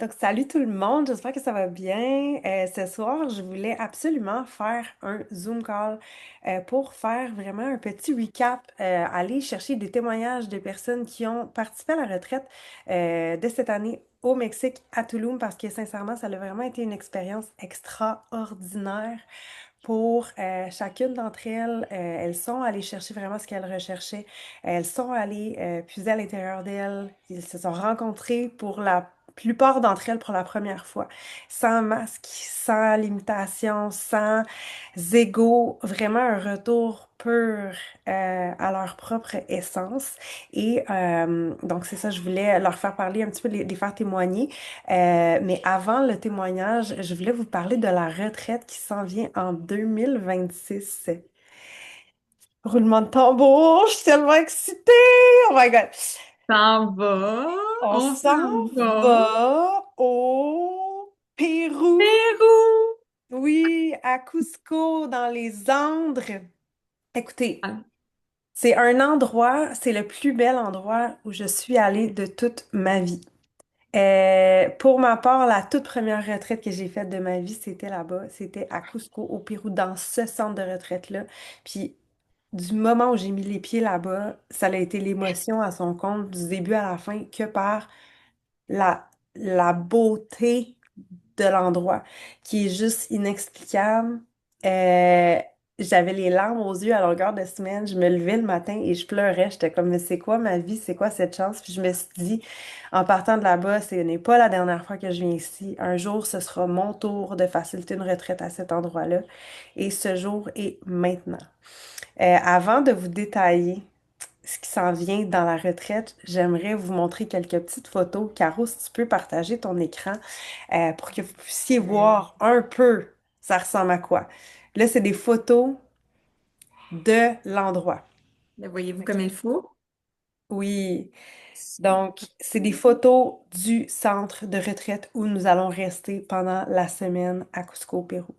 Donc, salut tout le monde, j'espère que ça va bien. Ce soir, je voulais absolument faire un Zoom call pour faire vraiment un petit recap, aller chercher des témoignages de personnes qui ont participé à la retraite de cette année au Mexique, à Tulum, parce que sincèrement, ça a vraiment été une expérience extraordinaire pour chacune d'entre elles. Elles sont allées chercher vraiment ce qu'elles recherchaient. Elles sont allées puiser à l'intérieur d'elles. Ils se sont rencontrées pour la plupart d'entre elles pour la première fois, sans masque, sans limitation, sans ego, vraiment un retour pur à leur propre essence. Et donc c'est ça, je voulais leur faire parler un petit peu, les faire témoigner. Mais avant le témoignage, je voulais vous parler de la retraite qui s'en vient en 2026. Roulement de tambour, je suis tellement excitée! Oh my God! S'en va, On on s'en s'en va. va au Pérou. Pérou! Oui, à Cusco, dans les Andes. Écoutez, Ah, c'est un endroit, c'est le plus bel endroit où je suis allée de toute ma vie. Pour ma part, la toute première retraite que j'ai faite de ma vie, c'était là-bas. C'était à Cusco, au Pérou, dans ce centre de retraite-là. Puis, du moment où j'ai mis les pieds là-bas, ça a été l'émotion à son compte, du début à la fin, que par la beauté de l'endroit, qui est juste inexplicable. Euh, J'avais les larmes aux yeux à longueur de semaine. Je me levais le matin et je pleurais. J'étais comme, mais c'est quoi ma vie? C'est quoi cette chance? Puis je me suis dit, en partant de là-bas, ce n'est pas la dernière fois que je viens ici. Un jour, ce sera mon tour de faciliter une retraite à cet endroit-là. Et ce jour est maintenant. Avant de vous détailler ce qui s'en vient dans la retraite, j'aimerais vous montrer quelques petites photos. Caro, si tu peux partager ton écran pour que vous puissiez voir un peu ça ressemble à quoi. Là, c'est des photos de l'endroit. le voyez-vous OK. comme il faut? Oui, donc c'est des photos du centre de retraite où nous allons rester pendant la semaine à Cusco, au Pérou.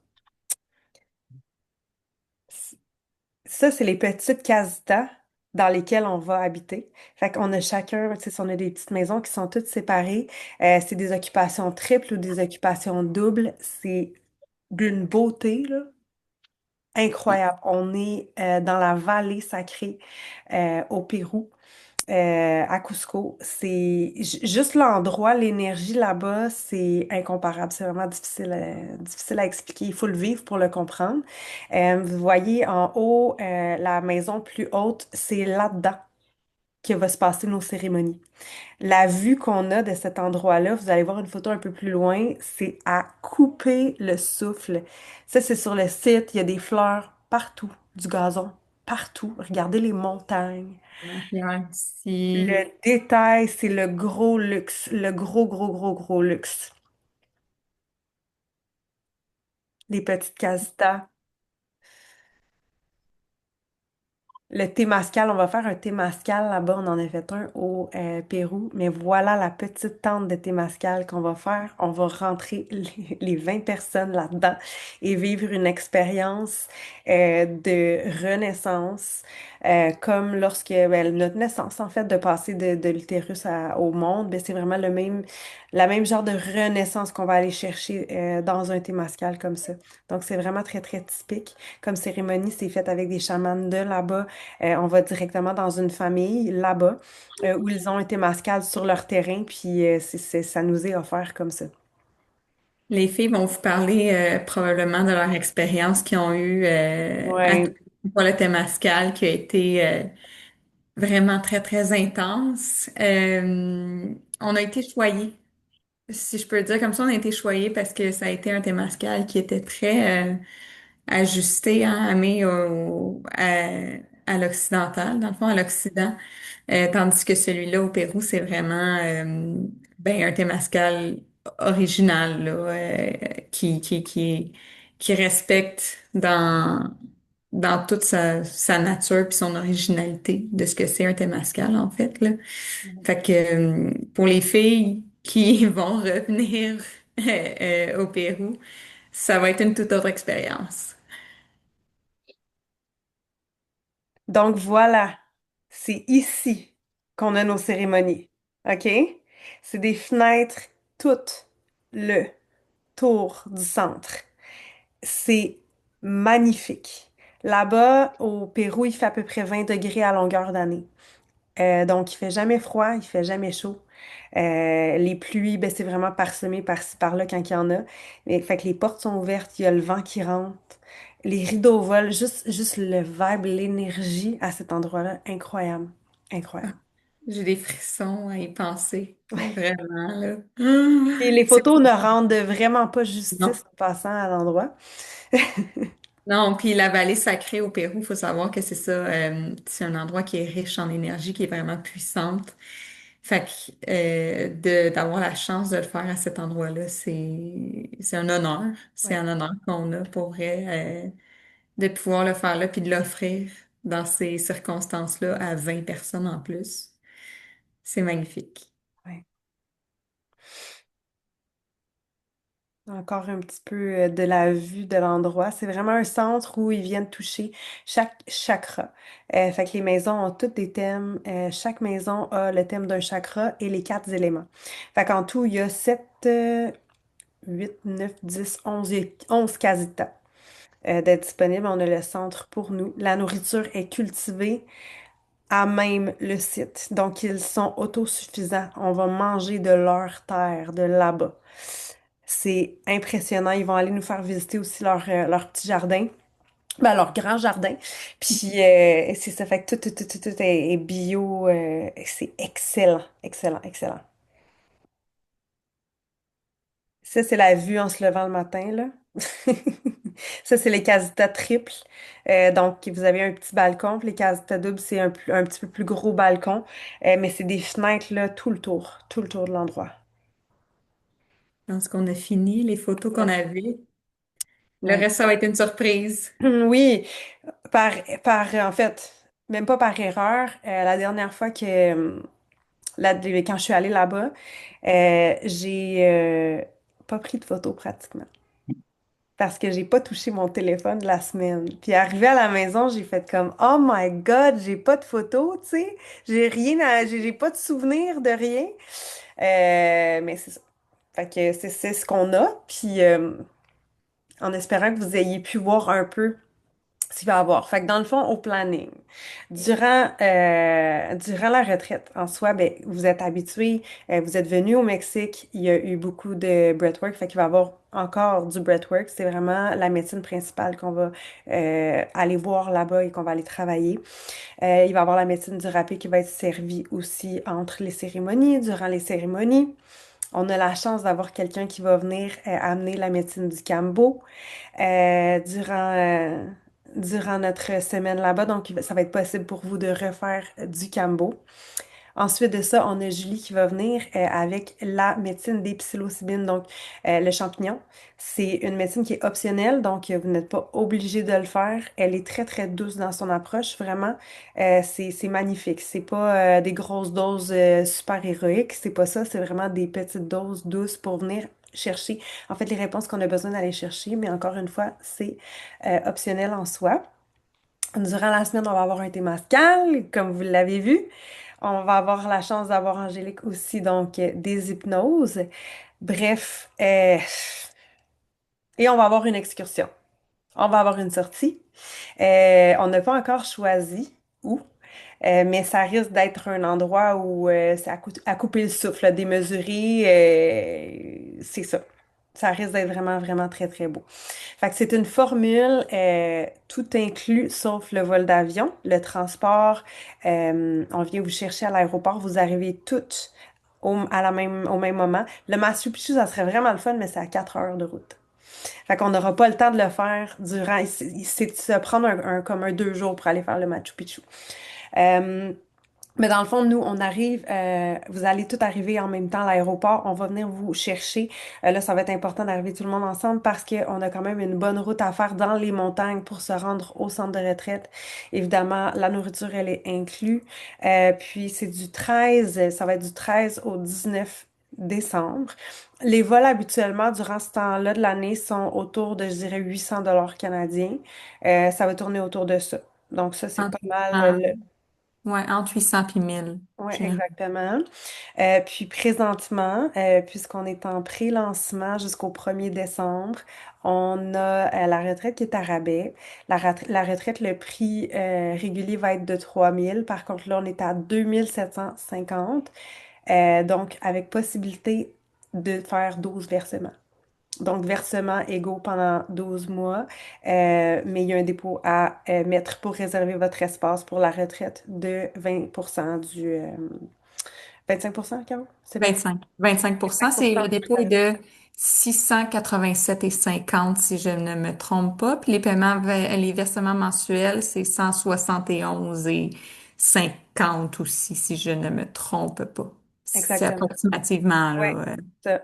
Ça, c'est les petites casitas dans lesquelles on va habiter. Fait qu'on a chacun, tu sais, on a des petites maisons qui sont toutes séparées. C'est des occupations triples ou des occupations doubles. C'est d'une beauté, là, incroyable. On est dans la vallée sacrée au Pérou, à Cusco. C'est juste l'endroit, l'énergie là-bas, c'est incomparable. C'est vraiment difficile à expliquer. Il faut le vivre pour le comprendre. Vous voyez en haut, la maison plus haute, c'est là-dedans que va se passer nos cérémonies. La vue qu'on a de cet endroit-là, vous allez voir une photo un peu plus loin, c'est à couper le souffle. Ça, c'est sur le site, il y a des fleurs partout, du gazon partout. Regardez les montagnes. Regarde ici. Le détail, c'est le gros luxe, le gros, gros, gros, gros luxe. Les petites casitas. Le Témascal, on va faire un Témascal là-bas. On en a fait un au Pérou. Mais voilà la petite tente de Témascal qu'on va faire. On va rentrer les 20 personnes là-dedans et vivre une expérience de renaissance, comme lorsque ben, notre naissance, en fait, de passer de l'utérus au monde. Ben, c'est vraiment la même genre de renaissance qu'on va aller chercher dans un Témascal comme ça. Donc, c'est vraiment très, très typique. Comme cérémonie, c'est fait avec des chamans de là-bas. On va directement dans une famille là-bas où ils ont été mascades sur leur terrain, puis ça nous est offert comme ça. Les filles vont vous parler probablement de leur expérience qu'ils ont eue Ouais. pour le Temascal qui a été vraiment très, très intense. On a été choyés, si je peux dire comme ça, on a été choyés parce que ça a été un Temascal qui était très ajusté, hein, à l'occidental, dans le fond, à l'Occident. Tandis que celui-là au Pérou, c'est vraiment ben, un Temascal original là, qui respecte dans toute sa nature puis son originalité de ce que c'est un Temascal, en fait, là. Fait que pour les filles qui vont revenir au Pérou, ça va être une toute autre expérience. Donc voilà, c'est ici qu'on a nos cérémonies. OK? C'est des fenêtres toutes le tour du centre. C'est magnifique. Là-bas, au Pérou, il fait à peu près 20 degrés à longueur d'année. Donc, il fait jamais froid, il fait jamais chaud. Les pluies, ben, c'est vraiment parsemé par-ci, par-là quand il y en a. Et, fait que les portes sont ouvertes, il y a le vent qui rentre, les rideaux volent, juste le vibe, l'énergie à cet endroit-là, incroyable. Ah, Incroyable. j'ai des frissons à y penser. Vraiment, là. Et les C'est photos ne rendent vraiment pas non. justice en passant à l'endroit. Non, puis la vallée sacrée au Pérou, il faut savoir que c'est ça, c'est un endroit qui est riche en énergie, qui est vraiment puissante. Fait que d'avoir la chance de le faire à cet endroit-là, c'est un honneur. C'est Ouais, un honneur qu'on a pour vrai, de pouvoir le faire là, puis de l'offrir dans ces circonstances-là à 20 personnes en plus. C'est magnifique. ouais. Encore un petit peu de la vue de l'endroit. C'est vraiment un centre où ils viennent toucher chaque chakra. Fait que les maisons ont toutes des thèmes. Chaque maison a le thème d'un chakra et les quatre éléments. Fait qu'en tout, il y a 7, 8, 9, 10, 11, et 11 casitas d'être disponibles. On a le centre pour nous. La nourriture est cultivée à même le site. Donc, ils sont autosuffisants. On va manger de leur terre, de là-bas. C'est impressionnant. Ils vont aller nous faire visiter aussi leur petit jardin, ben, leur grand jardin. Puis c'est ça, fait que tout est bio. C'est excellent, excellent, excellent. Ça, c'est la vue en se levant le matin, là. Ça, c'est les casitas triples. Donc, vous avez un petit balcon. Puis les casitas doubles, c'est un petit peu plus gros balcon. Mais c'est des fenêtres, là, tout le tour de l'endroit. Je pense qu'on a fini les photos qu'on Ouais. avait. Le Ouais. reste, ça va être une surprise. Oui, par, en fait, même pas par erreur, la dernière fois que, quand je suis allée là-bas, j'ai pas pris de photos pratiquement parce que j'ai pas touché mon téléphone de la semaine. Puis arrivée à la maison, j'ai fait comme Oh my God, j'ai pas de photos, tu sais, j'ai pas de souvenir de rien. Mais c'est ça. Fait que c'est ce qu'on a, puis en espérant que vous ayez pu voir un peu ce qu'il va y avoir. Fait que dans le fond, au planning, durant la retraite en soi, ben, vous êtes habitués, vous êtes venus au Mexique, il y a eu beaucoup de breathwork, fait qu'il va y avoir encore du breathwork. C'est vraiment la médecine principale qu'on va aller voir là-bas et qu'on va aller travailler. Il va y avoir la médecine du râpé qui va être servie aussi entre les cérémonies, durant les cérémonies. On a la chance d'avoir quelqu'un qui va venir amener la médecine du Cambo euh, durant, euh, durant notre semaine là-bas. Donc, ça va être possible pour vous de refaire du Cambo. Ensuite de ça, on a Julie qui va venir avec la médecine des psilocybines, donc le champignon. C'est une médecine qui est optionnelle, donc vous n'êtes pas obligé de le faire. Elle est très, très douce dans son approche, vraiment. C'est magnifique. C'est pas des grosses doses super héroïques, c'est pas ça. C'est vraiment des petites doses douces pour venir chercher, en fait, les réponses qu'on a besoin d'aller chercher, mais encore une fois, c'est optionnel en soi. Durant la semaine, on va avoir un témascal, comme vous l'avez vu. On va avoir la chance d'avoir Angélique aussi, donc des hypnoses. Bref, et on va avoir une excursion. On va avoir une sortie. On n'a pas encore choisi où, mais ça risque d'être un endroit où c'est à couper le souffle, là, démesuré. C'est ça. Ça risque d'être vraiment, vraiment très, très beau. Fait que c'est une formule tout inclus sauf le vol d'avion, le transport. On vient vous chercher à l'aéroport, vous arrivez toutes au même moment. Le Machu Picchu, ça serait vraiment le fun, mais c'est à 4 heures de route. Fait qu'on n'aura pas le temps de le faire durant. C'est de se prendre comme un 2 jours pour aller faire le Machu Picchu. Euh, mais dans le fond, nous, on arrive, vous allez tout arriver en même temps à l'aéroport. On va venir vous chercher. Là, ça va être important d'arriver tout le monde ensemble parce qu'on a quand même une bonne route à faire dans les montagnes pour se rendre au centre de retraite. Évidemment, la nourriture, elle est inclue. Puis c'est du 13, ça va être du 13 au 19 décembre. Les vols habituellement durant ce temps-là de l'année sont autour de, je dirais, 800 dollars canadiens. Ça va tourner autour de ça. Donc ça, c'est En, pas mal. en- Ouais, entre 800 puis 1000. Oui, Généralement. exactement. Puis présentement, puisqu'on est en pré-lancement jusqu'au 1er décembre, on a la retraite qui est à rabais. La retraite, le prix régulier va être de 3 000. Par contre, là, on est à 2 750. Donc, avec possibilité de faire 12 versements. Donc, versements égaux pendant 12 mois, mais il y a un dépôt à mettre pour réserver votre espace pour la retraite de 20% 25%, Caro? C'est 25. 25 c'est 25% le du dépôt est de 687,50 si je ne me trompe pas. Puis les paiements, les versements mensuels, c'est 171,50 aussi, si je ne me trompe pas. C'est Exactement. approximativement Oui, là. ça.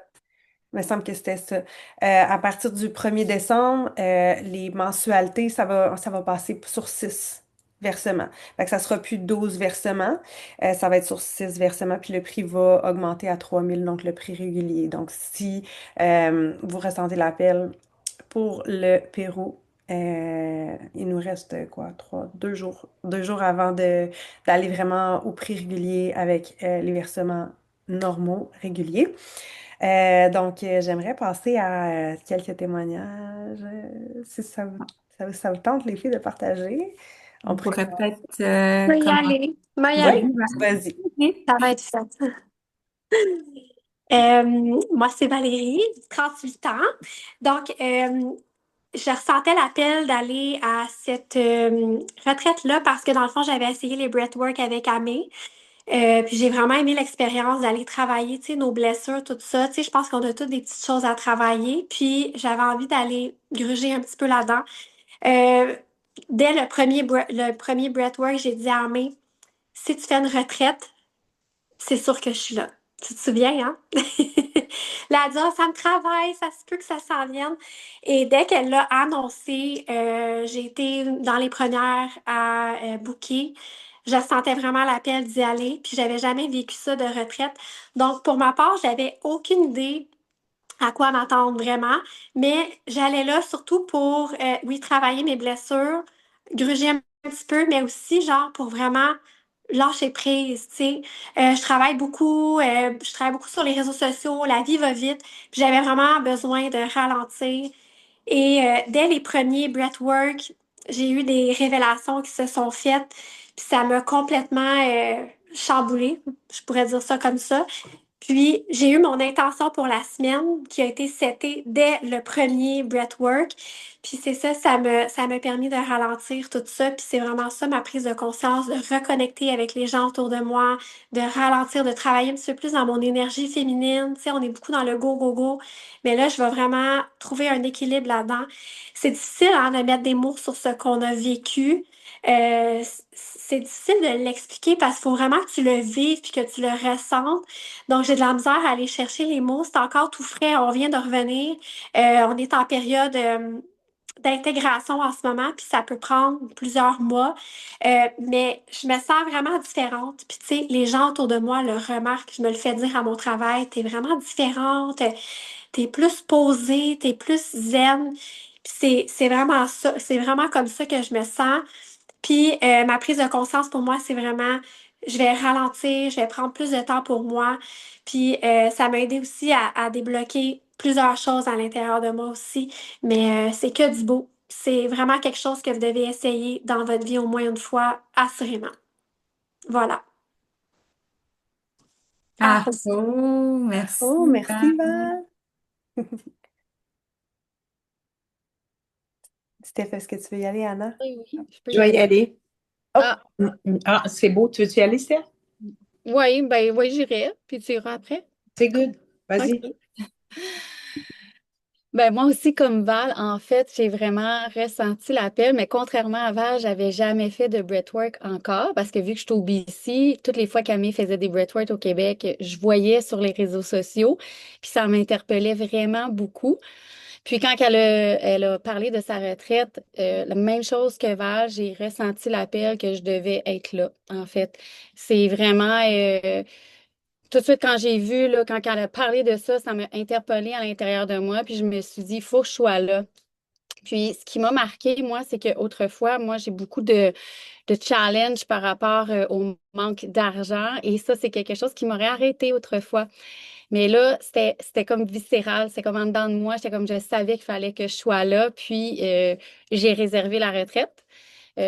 Il me semble que c'était ça. À partir du 1er décembre, les mensualités, ça va passer sur 6 versements. Fait que ça sera plus 12 versements. Ça va être sur 6 versements, puis le prix va augmenter à 3 000, donc le prix régulier. Donc, si vous ressentez l'appel pour le Pérou, il nous reste quoi, 2 jours avant d'aller vraiment au prix régulier avec les versements normaux, réguliers. Donc, j'aimerais passer à quelques témoignages, si ça vous tente, les filles, de partager. On On pourrait... pourrait peut-être Je vais y commencer. aller. Je vais y Oui, aller. vas-y. Ça va être ça. Moi, c'est Valérie, 38 ans. Donc, je ressentais l'appel d'aller à cette retraite-là parce que dans le fond, j'avais essayé les breathwork avec Amé. Puis j'ai vraiment aimé l'expérience d'aller travailler, tu sais, nos blessures, tout ça. Tu sais, je pense qu'on a toutes des petites choses à travailler. Puis j'avais envie d'aller gruger un petit peu là-dedans. Euh, Dès le premier breathwork, j'ai dit à Amé, si tu fais une retraite, c'est sûr que je suis là. Tu te souviens, hein? Là, elle a dit, ah, ça me travaille, ça se peut que ça s'en vienne. Et dès qu'elle l'a annoncé, j'ai été dans les premières à booker. Je sentais vraiment l'appel d'y aller, puis j'avais jamais vécu ça de retraite. Donc, pour ma part, j'avais aucune idée à quoi m'attendre vraiment, mais j'allais là surtout pour, oui, travailler mes blessures, gruger un petit peu, mais aussi, genre, pour vraiment lâcher prise, tu sais. Je travaille beaucoup sur les réseaux sociaux, la vie va vite, puis j'avais vraiment besoin de ralentir. Et dès les premiers breathwork, j'ai eu des révélations qui se sont faites, puis ça m'a complètement chamboulée, je pourrais dire ça comme ça. Puis, j'ai eu mon intention pour la semaine qui a été setée dès le premier breathwork. Puis, c'est ça, ça m'a permis de ralentir tout ça. Puis, c'est vraiment ça ma prise de conscience, de reconnecter avec les gens autour de moi, de ralentir, de travailler un petit peu plus dans mon énergie féminine. Tu sais, on est beaucoup dans le go, go, go. Mais là, je vais vraiment trouver un équilibre là-dedans. C'est difficile, hein, de mettre des mots sur ce qu'on a vécu. C'est difficile de l'expliquer parce qu'il faut vraiment que tu le vives puis que tu le ressentes. Donc, j'ai de la misère à aller chercher les mots. C'est encore tout frais. On vient de revenir. On est en période d'intégration en ce moment, puis ça peut prendre plusieurs mois. Mais je me sens vraiment différente. Puis, tu sais, les gens autour de moi le remarquent. Je me le fais dire à mon travail. T'es vraiment différente. T'es plus posée. T'es plus zen. Puis c'est vraiment ça. C'est vraiment comme ça que je me sens. Puis ma prise de conscience pour moi, c'est vraiment, je vais ralentir, je vais prendre plus de temps pour moi. Puis ça m'a aidé aussi à débloquer plusieurs choses à l'intérieur de moi aussi. Mais c'est que du beau. C'est vraiment quelque chose que vous devez essayer dans votre vie au moins une fois, assurément. Voilà. Ah, Ah, oh, Oh, merci, merci, Val. Val. Steph, est-ce que tu veux y aller, Anna? Oui, oui, je peux Je y vais y aller. aller. Oh, Ah, ah, c'est beau. Tu veux-tu y aller, Steph? oui, ben oui, j'irai, puis tu iras après. C'est good. Vas-y. OK. Ben moi aussi, comme Val, en fait, j'ai vraiment ressenti l'appel, mais contrairement à Val, j'avais jamais fait de breathwork encore, parce que vu que je suis au BC, toutes les fois qu'Amé faisait des breathwork au Québec, je voyais sur les réseaux sociaux, puis ça m'interpellait vraiment beaucoup. Puis quand elle a parlé de sa retraite, la même chose que Val, j'ai ressenti l'appel que je devais être là, en fait. C'est vraiment tout de suite quand j'ai vu, là, quand elle a parlé de ça, ça m'a interpellée à l'intérieur de moi, puis je me suis dit, il faut que je sois là. Puis, ce qui m'a marqué, moi, c'est qu'autrefois, moi, j'ai beaucoup de challenge par rapport au manque d'argent. Et ça, c'est quelque chose qui m'aurait arrêté autrefois. Mais là, c'était comme viscéral, c'est comme en dedans de moi. J'étais comme, je savais qu'il fallait que je sois là. Puis, j'ai réservé la retraite.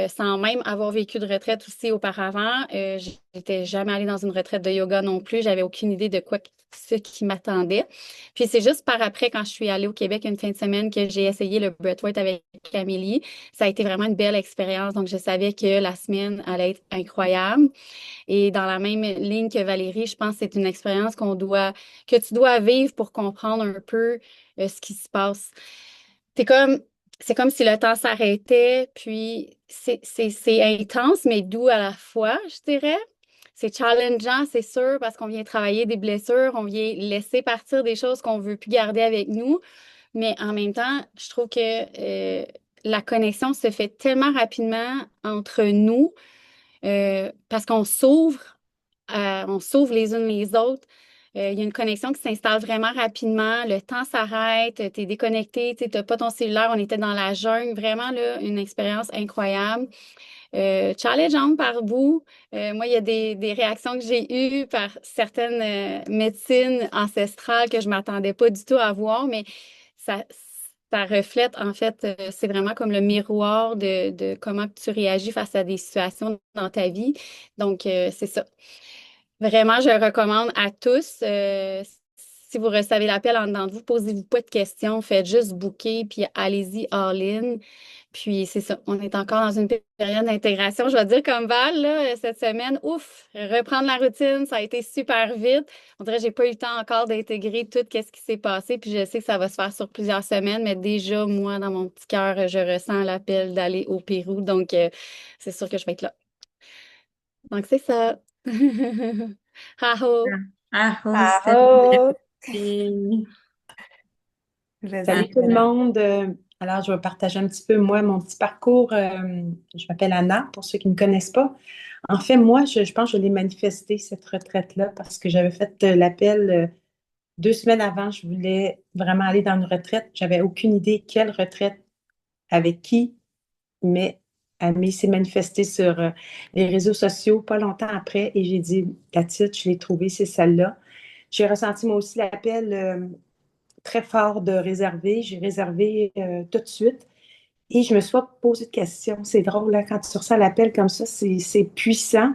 Sans même avoir vécu de retraite aussi auparavant. J'étais jamais allée dans une retraite de yoga non plus. J'avais aucune idée de quoi ce qui m'attendait. Puis c'est juste par après, quand je suis allée au Québec une fin de semaine, que j'ai essayé le breathwork avec Amélie. Ça a été vraiment une belle expérience. Donc, je savais que la semaine allait être incroyable. Et dans la même ligne que Valérie, je pense que c'est une expérience que tu dois vivre pour comprendre un peu ce qui se passe. C'est comme, c'est comme si le temps s'arrêtait, puis c'est intense, mais doux à la fois, je dirais. C'est challengeant, c'est sûr, parce qu'on vient travailler des blessures, on vient laisser partir des choses qu'on veut plus garder avec nous. Mais en même temps, je trouve que la connexion se fait tellement rapidement entre nous parce on s'ouvre les unes les autres. Il y a une connexion qui s'installe vraiment rapidement. Le temps s'arrête, tu es déconnecté, tu n'as pas ton cellulaire, on était dans la jungle. Vraiment, là, une expérience incroyable. Challengeante par bout. Moi, il y a des réactions que j'ai eues par certaines médecines ancestrales que je ne m'attendais pas du tout à voir, mais ça, ça reflète, en fait, c'est vraiment comme le miroir de comment tu réagis face à des situations dans ta vie. Donc, c'est ça. Vraiment, je le recommande à tous. Si vous recevez l'appel en dedans de vous, posez-vous pas de questions, faites juste booker, puis allez-y all-in. Puis c'est ça, on est encore dans une période d'intégration. Je vais dire comme Val, là, cette semaine, ouf, reprendre la routine, ça a été super vite. On dirait que j'ai pas eu le temps encore d'intégrer tout ce qui s'est passé. Puis je sais que ça va se faire sur plusieurs semaines, mais déjà, moi, dans mon petit cœur, je ressens l'appel d'aller au Pérou. Donc, c'est sûr que je vais être là. Donc, c'est ça. Haho. Ah, oh, salut. Ah, Merci. vas-y, Salut tout le Isabelle. monde. Alors, je vais partager un petit peu, moi, mon petit parcours. Je m'appelle Anna, pour ceux qui ne me connaissent pas. En fait, moi, je pense que je l'ai manifesté, cette retraite-là, parce que j'avais fait l'appel 2 semaines avant. Je voulais vraiment aller dans une retraite. J'avais aucune idée quelle retraite, avec qui, mais Amé s'est manifestée sur les réseaux sociaux pas longtemps après et j'ai dit, la titre, je l'ai trouvée, c'est celle-là. J'ai ressenti moi aussi l'appel très fort de réserver. J'ai réservé tout de suite et je me suis pas posé de questions. C'est drôle, là, quand tu reçois l'appel comme ça, c'est puissant.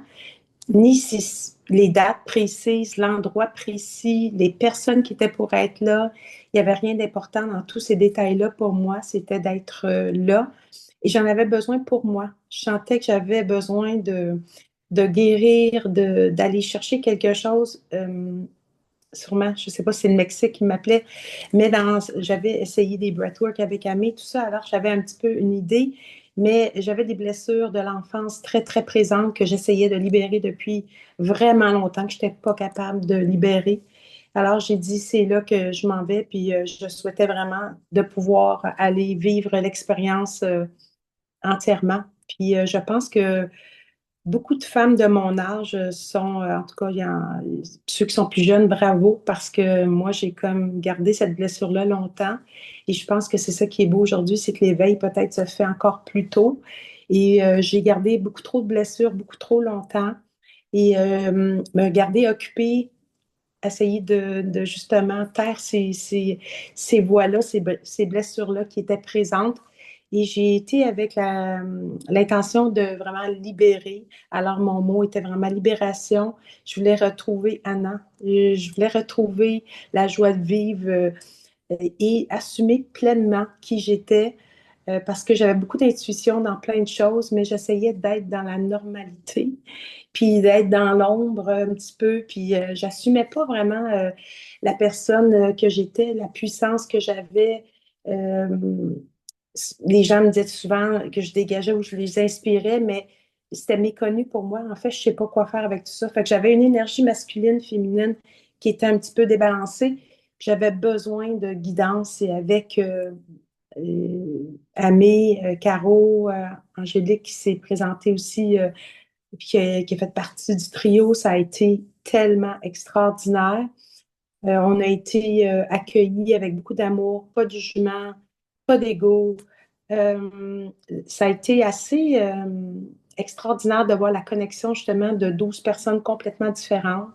Ni si les dates précises, l'endroit précis, les personnes qui étaient pour être là. Il n'y avait rien d'important dans tous ces détails-là pour moi. C'était d'être là. Et j'en avais besoin pour moi. Je sentais que j'avais besoin de guérir, d'aller chercher quelque chose. Sûrement, je ne sais pas si c'est le Mexique qui m'appelait, mais j'avais essayé des breathwork avec Amé, tout ça, alors j'avais un petit peu une idée, mais j'avais des blessures de l'enfance très, très présentes que j'essayais de libérer depuis vraiment longtemps, que je n'étais pas capable de libérer. Alors j'ai dit, c'est là que je m'en vais, puis je souhaitais vraiment de pouvoir aller vivre l'expérience entièrement. Puis je pense que beaucoup de femmes de mon âge sont, en tout cas, ceux qui sont plus jeunes, bravo, parce que moi, j'ai comme gardé cette blessure-là longtemps. Et je pense que c'est ça qui est beau aujourd'hui, c'est que l'éveil peut-être se fait encore plus tôt. Et j'ai gardé beaucoup trop de blessures, beaucoup trop longtemps. Et me garder occupée, essayer de justement taire ces voies-là, ces blessures-là qui étaient présentes. Et j'ai été avec l'intention de vraiment libérer. Alors, mon mot était vraiment libération. Je voulais retrouver Anna. Je voulais retrouver la joie de vivre et assumer pleinement qui j'étais parce que j'avais beaucoup d'intuition dans plein de choses, mais j'essayais d'être dans la normalité, puis d'être dans l'ombre un petit peu, puis j'assumais pas vraiment la personne que j'étais, la puissance que j'avais. Euh, les gens me disaient souvent que je dégageais ou je les inspirais, mais c'était méconnu pour moi. En fait, je sais pas quoi faire avec tout ça. Fait que j'avais une énergie masculine, féminine qui était un petit peu débalancée. J'avais besoin de guidance et avec Amé, Caro, Angélique qui s'est présentée aussi, puis qui a fait partie du trio, ça a été tellement extraordinaire. On a été accueillis avec beaucoup d'amour, pas de jugement, pas d'ego. Euh, Ça a été assez extraordinaire de voir la connexion justement de 12 personnes complètement différentes,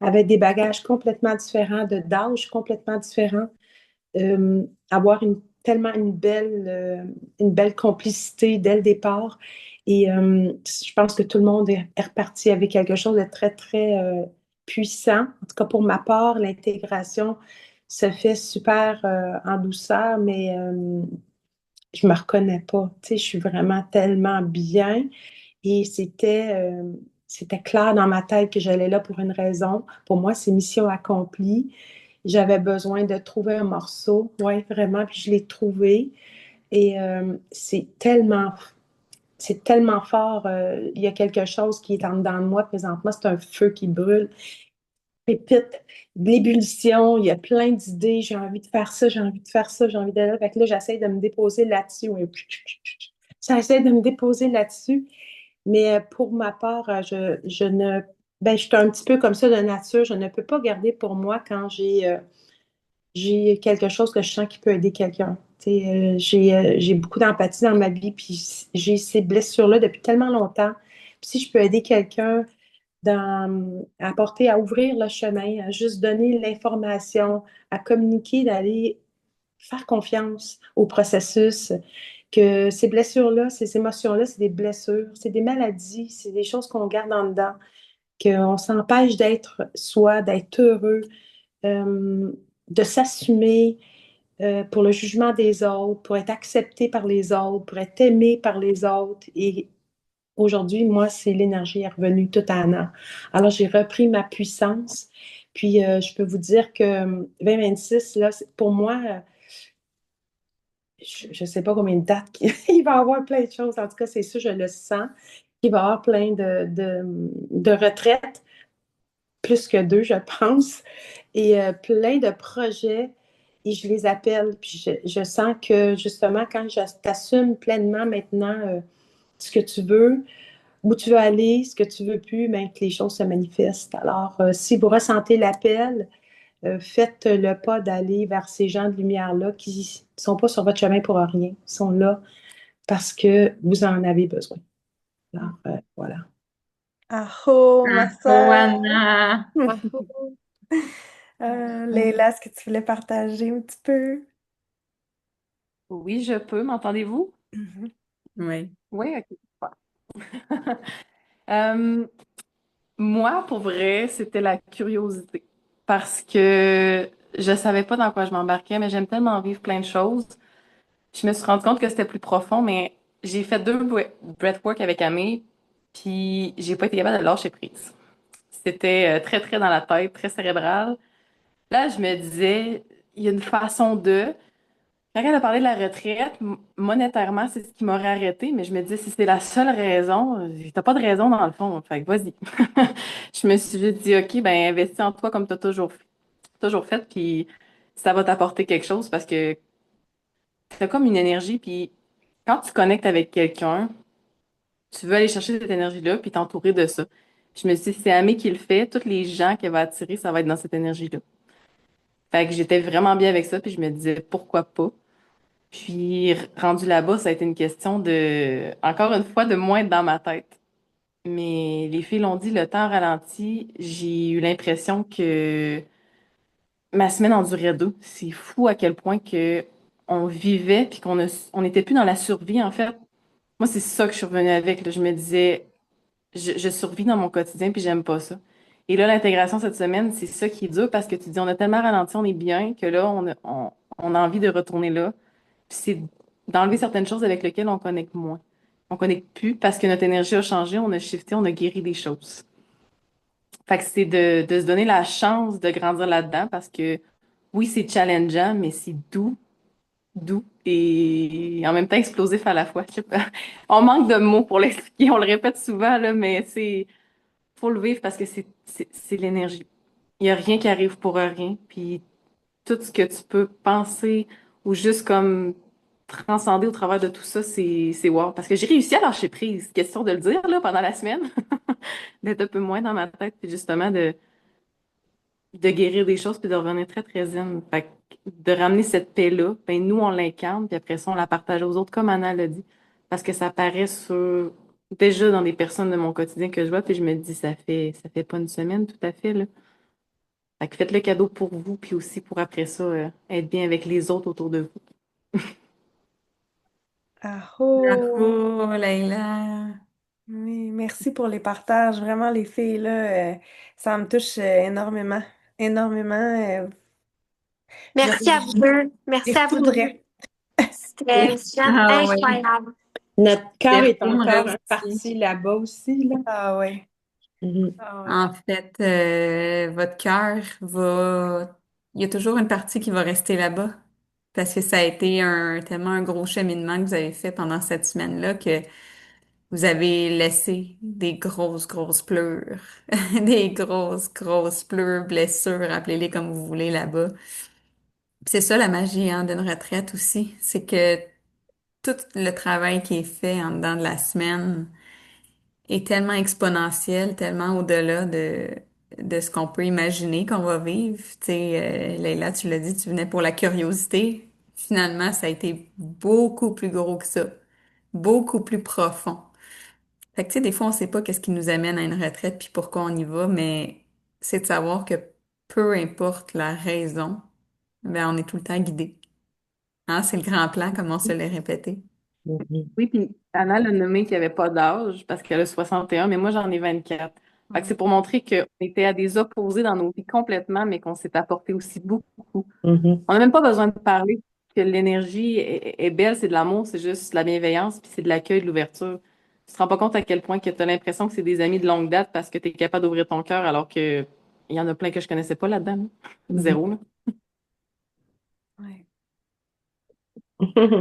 avec des bagages complètement différents, d'âge complètement différents, avoir tellement une belle complicité dès le départ. Et je pense que tout le monde est reparti avec quelque chose de très, très puissant. En tout cas, pour ma part, l'intégration se fait super en douceur, mais je me reconnais pas. Tu sais, je suis vraiment tellement bien et c'était clair dans ma tête que j'allais là pour une raison. Pour moi, c'est mission accomplie. J'avais besoin de trouver un morceau, ouais, vraiment, puis je l'ai trouvé. Et c'est tellement fort. Il y a quelque chose qui est en dedans de moi présentement. C'est un feu qui brûle. Répète, de l'ébullition, il y a plein d'idées. J'ai envie de faire ça, j'ai envie de faire ça, j'ai envie de là. Fait que là, j'essaie de me déposer là-dessus. Ouais. J'essaie de me déposer là-dessus. Mais pour ma part, je ne. Ben, je suis un petit peu comme ça de nature. Je ne peux pas garder pour moi quand j'ai quelque chose que je sens qui peut aider quelqu'un. Tu sais, j'ai beaucoup d'empathie dans ma vie, puis j'ai ces blessures-là depuis tellement longtemps. Puis si je peux aider quelqu'un à apporter, à ouvrir le chemin, à juste donner l'information, à communiquer, d'aller faire confiance au processus, que ces blessures-là, ces émotions-là, c'est des blessures, c'est des maladies, c'est des choses qu'on garde en dedans, qu'on s'empêche d'être soi, d'être heureux, euh, de s'assumer pour le jugement des autres, pour être accepté par les autres, pour être aimé par les autres. Et aujourd'hui, moi, c'est l'énergie est revenue tout à Anna. Alors, j'ai repris ma puissance. Puis, je peux vous dire que 2026, là, pour moi, je ne sais pas combien de dates il va y avoir plein de choses. En tout cas, c'est sûr, je le sens. Il va y avoir plein de retraites, plus que deux, je pense, et plein de projets. Et je les appelle. Puis je sens que justement, quand je t'assume pleinement maintenant ce que tu veux, où tu veux aller, ce que tu veux plus, ben, que les choses se manifestent. Alors, si vous ressentez l'appel, faites le pas d'aller vers ces gens de lumière-là qui ne sont pas sur votre chemin pour rien, ils sont là parce que vous en avez besoin. Alors, voilà. Aho, ma Ah, soeur! Joanna! Ah, oh, oh. Leila, est-ce que tu voulais partager un petit peu? Oui, je peux. M'entendez-vous? Mhm. Oui. Oui, ok. Super. Euh, Moi, pour vrai, c'était la curiosité. Parce que je savais pas dans quoi je m'embarquais, mais j'aime tellement vivre plein de choses. Je me suis rendu compte que c'était plus profond, mais j'ai fait deux breathwork avec Amé, puis j'ai pas été capable de lâcher prise. C'était très, très dans la tête, très cérébral. Là, je me disais, il y a une façon de. Quand elle a parlé de la retraite, monétairement, c'est ce qui m'aurait arrêté, mais je me disais, si c'est la seule raison, t'as pas de raison dans le fond, fait que vas-y. Je me suis juste dit, OK, ben investis en toi comme t'as toujours fait, puis ça va t'apporter quelque chose parce que t'as comme une énergie, puis quand tu connectes avec quelqu'un, tu veux aller chercher cette énergie-là, puis t'entourer de ça. Je me suis dit, si c'est Amé qui le fait, tous les gens qu'elle va attirer, ça va être dans cette énergie-là. Fait que j'étais vraiment bien avec ça, puis je me disais, pourquoi pas? Puis rendu là-bas, ça a été une question de, encore une fois, de moins être dans ma tête. Mais les filles l'ont dit, le temps ralenti, j'ai eu l'impression que ma semaine en durait deux. C'est fou à quel point que on vivait puis on n'était plus dans la survie en fait. Moi, c'est ça que je suis revenue avec, là. Je me disais, je survis dans mon quotidien puis j'aime pas ça. Et là, l'intégration cette semaine, c'est ça qui est dur parce que tu dis, on a tellement ralenti, on est bien que là, on a envie de retourner là. Puis c'est d'enlever certaines choses avec lesquelles on connecte moins. On connecte plus parce que notre énergie a changé, on a shifté, on a guéri des choses. Fait que c'est de se donner la chance de grandir là-dedans parce que oui, c'est challengeant, mais c'est doux, doux et en même temps explosif à la fois. Je sais pas. On manque de mots pour l'expliquer, on le répète souvent, là, mais c'est faut le vivre parce que c'est l'énergie. Il n'y a rien qui arrive pour rien. Puis tout ce que tu peux penser ou juste comme transcender au travers de tout ça, c'est wow. Parce que j'ai réussi à lâcher prise. Question de le dire là, pendant la semaine, d'être un peu moins dans ma tête, puis justement de guérir des choses puis de revenir très, très zen. Fait que de ramener cette paix-là, ben nous, on l'incarne, puis après ça, on la partage aux autres, comme Anna l'a dit. Parce que ça paraît déjà dans des personnes de mon quotidien que je vois, puis je me dis, ça fait pas une semaine, tout à fait, là. Fait que faites le cadeau pour vous, puis aussi pour après ça, être bien avec les autres autour de vous. Aho! Bravo, Leïla. Oui, merci pour les partages. Vraiment, les filles, là, ça me touche énormément. Énormément. Merci à vous deux. J'y Merci à vous deux. retournerai. C'était une semaine Ah oui, incroyable. Notre cœur est encore retournerai aussi. parti là-bas aussi, là. Ah ouais. Mhm. Ah ouais. En fait, votre cœur va... Il y a toujours une partie qui va rester là-bas. Parce que ça a été tellement un gros cheminement que vous avez fait pendant cette semaine-là que vous avez laissé des grosses, grosses pleurs. Des grosses, grosses pleurs, blessures, appelez-les comme vous voulez là-bas. C'est ça la magie, hein, d'une retraite aussi. C'est que tout le travail qui est fait en dedans de la semaine est tellement exponentiel, tellement au-delà de ce qu'on peut imaginer qu'on va vivre. Tu sais, Leïla, tu l'as dit, tu venais pour la curiosité. Finalement, ça a été beaucoup plus gros que ça, beaucoup plus profond. Fait que, tu sais, des fois, on sait pas qu'est-ce qui nous amène à une retraite puis pourquoi on y va, mais c'est de savoir que peu importe la raison, ben, on est tout le temps guidé. Hein, c'est le grand plan, comme on se l'est répété. Mhm. Oui, puis Anna l'a nommé qu'il n'y avait pas d'âge parce qu'elle a 61, mais moi j'en ai 24. Fait que c'est pour montrer qu'on était à des opposés dans nos vies complètement, mais qu'on s'est apporté aussi beaucoup. Mhm. On n'a même pas besoin de parler que l'énergie est belle, c'est de l'amour, c'est juste de la bienveillance, puis c'est de l'accueil, de l'ouverture. Tu te rends pas compte à quel point que tu as l'impression que c'est des amis de longue date parce que tu es capable d'ouvrir ton cœur alors que il y en a plein que je connaissais pas là-dedans, là. Mhm. Zéro, là. Ouais.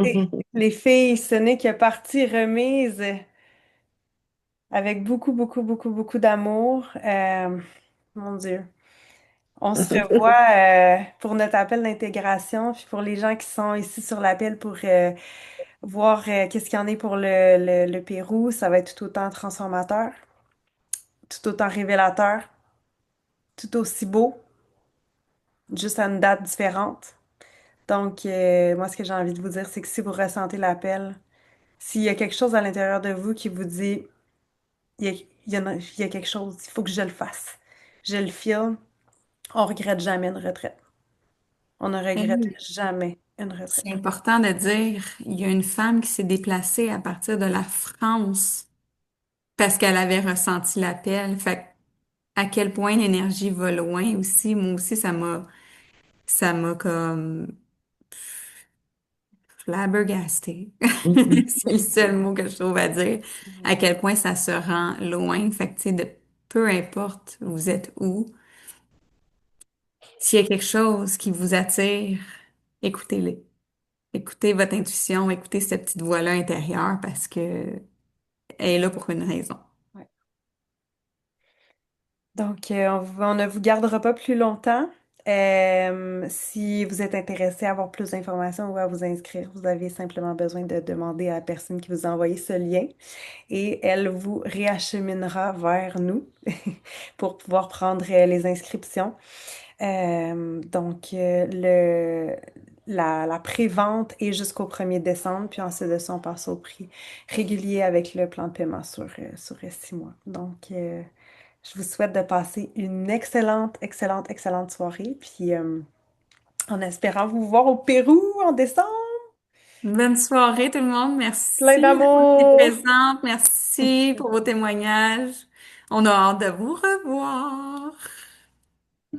Et les filles, ce n'est que partie remise avec beaucoup, beaucoup, beaucoup, beaucoup d'amour. Mon Dieu. On se revoit pour notre appel d'intégration, puis pour les gens qui sont ici sur l'appel pour voir qu'est-ce qu'il y en est pour le Pérou. Ça va être tout autant transformateur, tout autant révélateur, tout aussi beau, juste à une date différente. Donc, moi, ce que j'ai envie de vous dire, c'est que si vous ressentez l'appel, s'il y a quelque chose à l'intérieur de vous qui vous dit, il y a quelque chose, il faut que je le fasse. Je le filme, on regrette jamais une retraite. On ne Eh regrette oui. jamais une retraite. C'est important de dire, il y a une femme qui s'est déplacée à partir de la France parce qu'elle avait ressenti l'appel. Fait que à quel point l'énergie va loin aussi. Moi aussi, ça m'a comme flabbergastée. Mhm. C'est le seul mot que je trouve à dire. À quel point ça se rend loin. Fait que, tu sais, peu importe vous êtes où, s'il y a quelque chose qui vous attire, écoutez-le. Écoutez votre intuition, écoutez cette petite voix-là intérieure parce que elle est là pour une raison. Ouais. Donc, on ne vous gardera pas plus longtemps. Si vous êtes intéressé à avoir plus d'informations ou à vous inscrire, vous avez simplement besoin de demander à la personne qui vous a envoyé ce lien et elle vous réacheminera vers nous pour pouvoir prendre les inscriptions. La pré-vente est jusqu'au 1er décembre, puis ensuite de ça, on passe au prix régulier avec le plan de paiement sur 6 mois. Donc, je vous souhaite de passer une excellente, excellente, excellente soirée, puis en espérant vous voir au Pérou en décembre. Bonne soirée tout le monde. Plein Merci d'avoir été d'amour! présente. Merci pour vos témoignages. On a hâte de vous revoir.